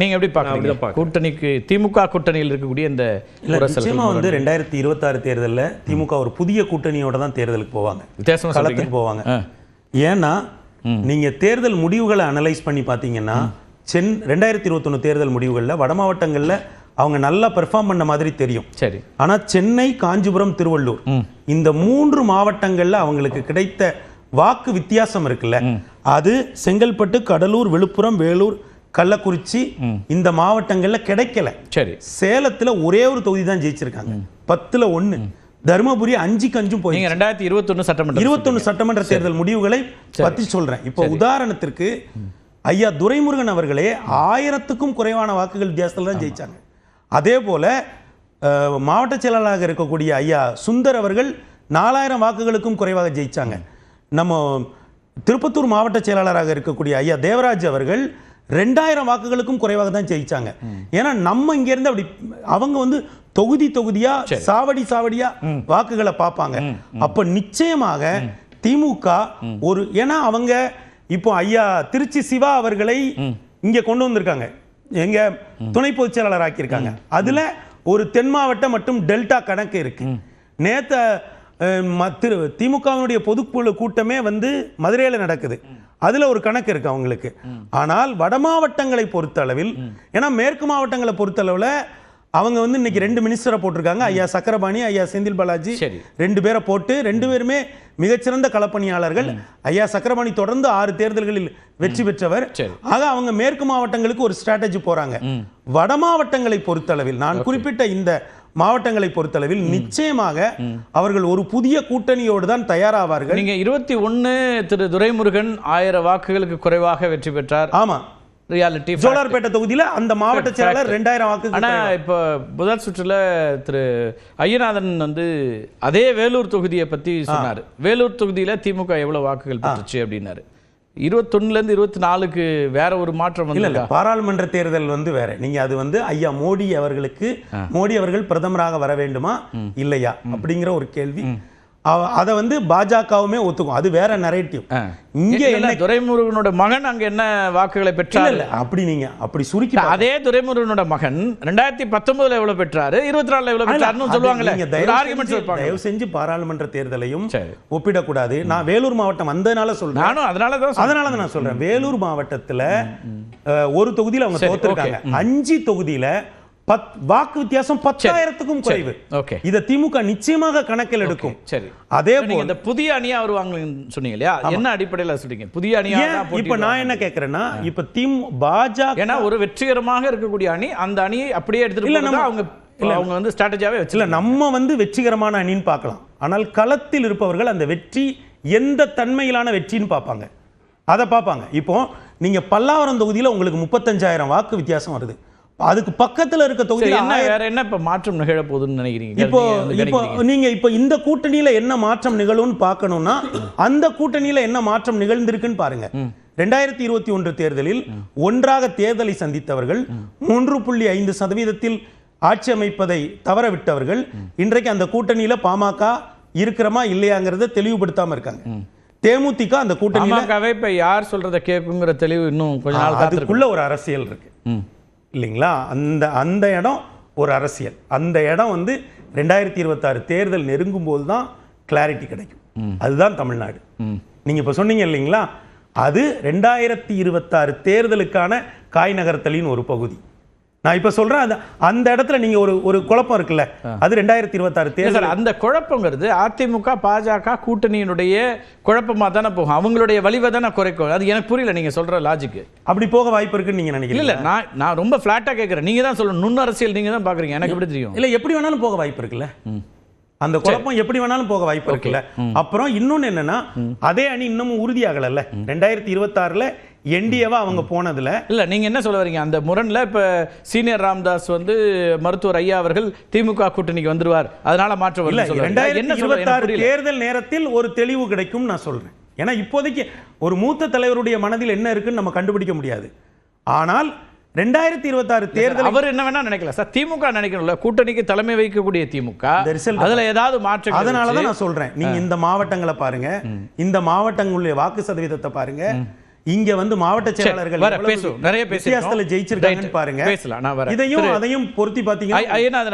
நீங்க எப்படி பாக்குறீங்க கூட்டணிக்கு திமுக கூட்டணியில் இருக்கக்கூடிய இந்த நிச்சயமா வந்து 2026 தேர்தலில் திமுக ஒரு புதிய கூட்டணியோட தான் தேர்தலுக்கு போவாங்க, களத்துக்கு போவாங்க. ஏன்னா நீங்க தேர்தல் முடிவுகளை அனலைஸ் பண்ணி பார்த்தீங்கன்னா 2021 தேர்தல் முடிவுகளில் வட மாவட்டங்களில் அவங்க நல்லா பெர்ஃபார்ம் பண்ண மாதிரி தெரியும். சரி. ஆனா சென்னை, காஞ்சிபுரம், திருவள்ளூர் இந்த 3 மாவட்டங்கள்ல அவங்களுக்கு கிடைத்த வாக்கு வித்தியாசம் இருக்குல்ல, அது செங்கல்பட்டு, கடலூர், விழுப்புரம், வேலூர், கள்ளக்குறிச்சி இந்த மாவட்டங்கள்ல கிடைக்கல. சரி. சேலத்துல ஒரே ஒரு தொகுதி தான் ஜெயிச்சிருக்காங்க, 10ல் 1. தருமபுரி 5க்கு 5 போய் 2021 சட்டமன்ற தேர்தல் முடிவுகளை பத்தி சொல்றேன். இப்போ உதாரணத்திற்கு ஐயா துரைமுருகன் அவர்களே 1000க்கும் குறைவான வாக்குகள் வித்தியாசத்தில் தான் ஜெயிச்சாங்க. அதே போல மாவட்ட செயலாளராக இருக்கக்கூடிய ஐயா சுந்தர் அவர்கள் 4000 வாக்குகளுக்கும் குறைவாக ஜெயிச்சாங்க. நம்ம திருப்பத்தூர் மாவட்ட செயலாளராக இருக்கக்கூடிய ஐயா தேவராஜ் அவர்கள் 2000 வாக்குகளுக்கும் குறைவாக தான் ஜெயிச்சாங்க. ஏன்னா நம்ம இங்க இருந்து அப்படி அவங்க வந்து தொகுதி தொகுதியா சாவடியா வாக்குகளை பார்ப்பாங்க. அப்ப நிச்சயமாக திமுக ஒரு, ஏன்னா அவங்க இப்போ ஐயா திருச்சி சிவா அவர்களை இங்க கொண்டு வந்திருக்காங்க, எங்க துணை பொதுச் செயலாளர் ஆக்கியிருக்காங்க. அதுல ஒரு தென் மாவட்ட மற்றும் டெல்டா கணக்கு இருக்கு. நேத்த திமுகவினுடைய பொதுக்குழு கூட்டமே வந்து மதுரையில் நடக்குது, அதுல ஒரு கணக்கு இருக்கு அவங்களுக்கு. ஆனால் வட மாவட்டங்களை பொறுத்த அளவில், ஏன்னா மேற்கு மாவட்டங்களை பொறுத்த அளவில் அவங்க வந்து இன்னைக்கு 2 மினிஸ்டரை போட்டிருக்காங்க, ஐயா சக்கரபாணி, ஐயா செந்தில் பாலாஜி, 2 பேரை போட்டு 2 பேருமே மிகச்சிறந்த களப்பணியாளர்கள். ஐயா சக்கரபாணி தொடர்ந்து 6 தேர்தல்களில் வெற்றி பெற்றவர். ஆக அவங்க மேற்கு மாவட்டங்களுக்கு ஒரு ஸ்ட்ராட்டஜி போறாங்க. வட மாவட்டங்களை பொறுத்தளவில், நான் குறிப்பிட்ட இந்த மாவட்டங்களை பொறுத்தளவில் நிச்சயமாக அவர்கள் ஒரு புதிய கூட்டணியோடு தான் தயாராவார்கள். நீங்க 21 திரு துரைமுருகன் 1000 வாக்குகளுக்கு குறைவாக வெற்றி பெற்றார். ஆமா, ரியாலிட்டி. ஜோலார்பேட்டை தொகுதியில அந்த மாவட்ட செயலாளர் 2000 வாக்கு. ஆனா இப்ப முதல் சுற்றுல திரு ஐயநாதன் வந்து அதே வேலூர் தொகுதியை பத்தி சொன்னாரு. வேலூர் தொகுதியில திமுக எவ்வளவு வாக்குகள் பெற்றுச்சு அப்படின்னாரு. 21ல இருந்து 24க்கு வேற ஒரு மாற்றம் வந்து இல்ல. பாராளுமன்ற தேர்தல் வந்து வேற. நீங்க அது வந்து ஐயா மோடி அவர்கள் பிரதமராக வர வேண்டுமா இல்லையா அப்படிங்கிற ஒரு கேள்வி. அதை வந்து பாஜகவுமே ஒத்துக்கும், அது வேற நரேட்டிவ். இங்க என்ன துரைமுருகனோட மகன் அங்க என்ன வாக்குகளை பெற்றார் அப்படி நீங்க அப்படி சுருக்கி, அதே துரைமுருகனோட மகன் 2019ல எவ்வளவு பெற்றால 24ல எவ்வளவு பெற்றார்னு சொல்லுவாங்கல்ல. தயவு செஞ்சு பாராளுமன்ற தேர்தலையும் ஒப்பிடக்கூடாது. நான் வேலூர் மாவட்டம் வந்ததுனால சொல்றேன். நானும் அதனால தான் நான் சொல்றேன். வேலூர் மாவட்டத்துல ஒரு தொகுதியில அவங்க தோத்துருக்காங்க. 5 தொகுதியில வாக்கு வித்தியாசம் 10,000க்கும் குறைவு. இத திமுக நிச்சயமாக கணக்கில் எடுக்கும். சரி. அதே போல இந்த புதிய அணியா வருவாங்கன்னு சொன்னீங்க இல்லையா, என்ன அடிப்படையில் சொல்றீங்க புதிய அணியா? இப்ப நான் என்ன கேக்குறேன்னா, இப்ப பாஜக ஏன்னா ஒரு வெற்றிகரமாக இருக்கக்கூடிய அணி, அந்த அணியை அப்படியே எடுத்துட்டு அவங்க வந்து ஸ்ட்ராட்டஜியாவே வச்சு நம்ம வந்து வெற்றிகரமான அணின்னு பார்க்கலாம். ஆனால் களத்தில் இருப்பவர்கள் அந்த வெற்றி எந்த தன்மையிலான வெற்றின்னு பார்ப்பாங்க, அதை பார்ப்பாங்க. இப்போ நீங்க பல்லாவரம் தொகுதியில உங்களுக்கு 35,000 வாக்கு வித்தியாசம் வருது. அதுக்கு பக்கத்துல இருக்க தொகுதியில வேற என்ன இப்ப மாற்றம் நிகழ போகுதுன்னு நினைக்கிறீங்க? இப்போ நீங்க இப்ப இந்த கூட்டணியில என்ன மாற்றம் நிகழும்னு பார்க்கணும்னா அந்த கூட்டணியில என்ன மாற்றம் நிகழ்ந்திருக்குன்னு பாருங்க. 2021 தேர்தலில் ஒன்றாக தேர்தலை சந்தித்தவர்கள் 3.5% ஆட்சி அமைப்பதை தவறவிட்டவர்கள் இன்றைக்கு அந்த கூட்டணியில பாமக இருக்கிறமா இல்லையாங்கிறத தெளிவுபடுத்தாம இருக்காங்க. தேமுதிக அந்த கூட்டணியில இப்ப யார் சொல்றத கேட்குங்கிற தெளிவு இன்னும் கொஞ்ச நாள் அதுக்குள்ள ஒரு அரசியல் இருக்கு இல்லைங்களா? அந்த இடம் ஒரு அரசியல். அந்த இடம் வந்து 2026 தேர்தல் நெருங்கும் போது தான் கிளாரிட்டி கிடைக்கும். அதுதான் தமிழ்நாடு. நீங்க இப்ப சொன்னீங்க இல்லைங்களா, அது 2026 தேர்தலுக்கான காய் நகர்த்தலின் ஒரு பகுதி. நான் இப்ப சொல்றேன், அந்த இடத்துல நீங்க ஒரு குழப்பம் இருக்குல்ல, அது 2026 தேர்தல். அந்த குழப்பங்கிறது அதிமுக பாஜக கூட்டணியினுடைய குழப்பமா தானே போகும், அவங்களுடைய வலிவை தானே குறைக்கும். அது எனக்கு புரியல நீங்க சொல்ற லாஜிக். அப்படி போக வாய்ப்பு இருக்குன்னு நீங்க நினைக்கிறீங்க? இல்ல, நான் ரொம்ப பிளாட்டா கேட்கறேன். நீங்க தான் சொல்லணும், நுண் அரசியல் நீங்க தான் பாக்குறீங்க, எனக்கு எப்படி தெரியும்? இல்ல, எப்படி வேணாலும் போக வாய்ப்பு இருக்குல்ல, அந்த குழப்பம் எப்படி வேணாலும் போக வாய்ப்பு இருக்குல்ல. அப்புறம் இன்னொன்னு என்னன்னா, அதே அணி இன்னமும் உறுதியாகல 2026ல என்டிஏவா அவங்க போனதுல. இல்ல, நீங்க என்ன சொல்ல வரீங்க? அந்த முரண்ல இப்ப சீனியர் ராம்தாஸ் வந்து மருத்துவர் ஐயா அவர்கள் திமுக கூட்டணிக்கு வந்துருவார், அதனால மாற்றம் இல்ல. 2026 தேர்தல் நேரத்தில் ஒரு தெளிவு கிடைக்கும் நான் சொல்றேன். ஏன்னா இப்போதைக்கு ஒரு மூத்த தலைவருடைய மனதில் என்ன இருக்குன்னு நம்ம கண்டுபிடிக்க முடியாது. ஆனால் 2026 தேர்தல் அவர் என்ன வேணா நினைக்கல சார், திமுக நினைக்கணும்ல, கூட்டணிக்கு தலைமை வைக்கக்கூடிய திமுக அதுல ஏதாவது மாற்றம். அதனால தான் நான் சொல்றேன், நீங்க இந்த மாவட்டங்களை பாருங்க, இந்த மாவட்டங்களுடைய வாக்கு சதவீதத்தை பாருங்க, இங்க வந்து மாவட்ட செயலாளர்கள் பேசுவோம், நிறைய வித்தியாசத்துல ஜெயிச்சிருக்காங்கன்னு பாருங்க. பேசலாம், நான் வரேன். இதையும் அதையும் பொருத்தி பாத்தீங்கன்னா ஐயநாதன்